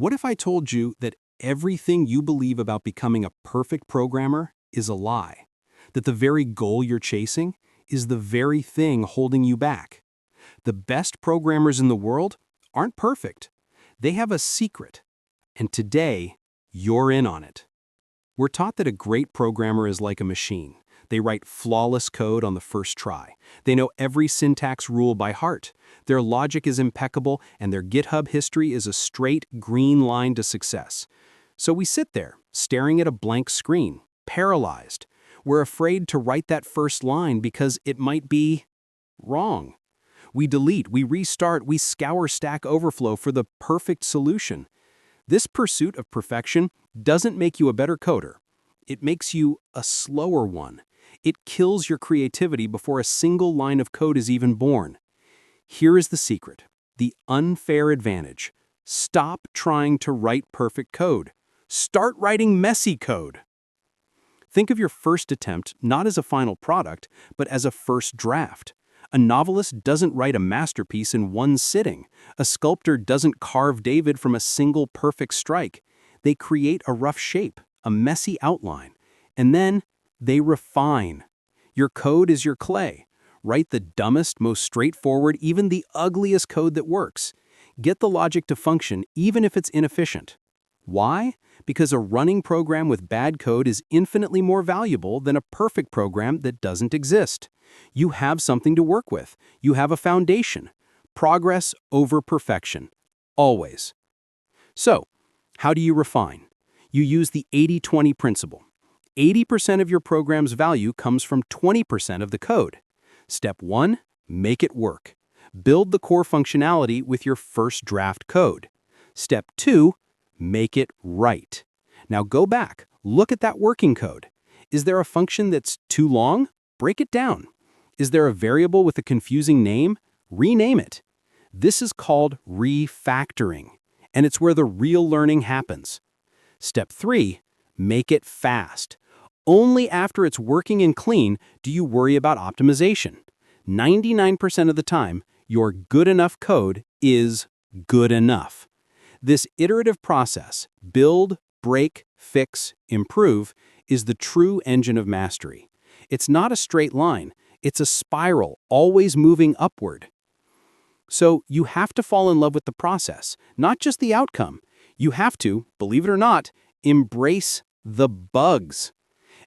What if I told you that everything you believe about becoming a perfect programmer is a lie? That the very goal you're chasing is the very thing holding you back? The best programmers in the world aren't perfect. They have a secret. And today, you're in on it. We're taught that a great programmer is like a machine. They write flawless code on the first try. They know every syntax rule by heart. Their logic is impeccable, and their GitHub history is a straight green line to success. So we sit there, staring at a blank screen, paralyzed. We're afraid to write that first line because it might be wrong. We delete, we restart, we scour Stack Overflow for the perfect solution. This pursuit of perfection doesn't make you a better coder. It makes you a slower one. It kills your creativity before a single line of code is even born. Here is the secret, the unfair advantage. Stop trying to write perfect code. Start writing messy code. Think of your first attempt not as a final product, but as a first draft. A novelist doesn't write a masterpiece in one sitting. A sculptor doesn't carve David from a single perfect strike. They create a rough shape, a messy outline, and then they refine. Your code is your clay. Write the dumbest, most straightforward, even the ugliest code that works. Get the logic to function even if it's inefficient. Why? Because a running program with bad code is infinitely more valuable than a perfect program that doesn't exist. You have something to work with. You have a foundation. Progress over perfection. Always. So, how do you refine? You use the 80-20 principle. 80% of your program's value comes from 20% of the code. Step 1, make it work. Build the core functionality with your first draft code. Step 2, make it right. Now go back, look at that working code. Is there a function that's too long? Break it down. Is there a variable with a confusing name? Rename it. This is called refactoring, and it's where the real learning happens. Step 3, make it fast. Only after it's working and clean do you worry about optimization. 99% of the time, your good enough code is good enough. This iterative process, build, break, fix, improve, is the true engine of mastery. It's not a straight line, it's a spiral, always moving upward. So you have to fall in love with the process, not just the outcome. You have to, believe it or not, embrace the bugs.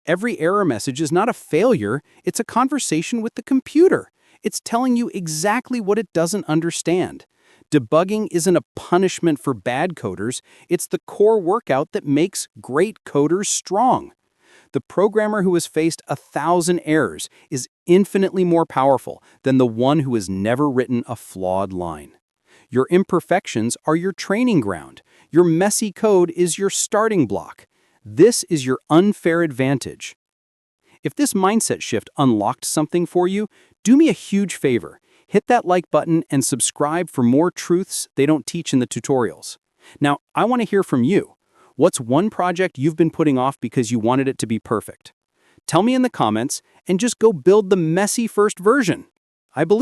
Every error message is not a failure, it's a conversation with the computer. It's telling you exactly what it doesn't understand. Debugging isn't a punishment for bad coders, it's the core workout that makes great coders strong. The programmer who has faced 1,000 errors is infinitely more powerful than the one who has never written a flawed line. Your imperfections are your training ground. Your messy code is your starting block. This is your unfair advantage. If this mindset shift unlocked something for you, do me a huge favor. Hit that like button and subscribe for more truths they don't teach in the tutorials. Now, I want to hear from you. What's one project you've been putting off because you wanted it to be perfect? Tell me in the comments and just go build the messy first version. I believe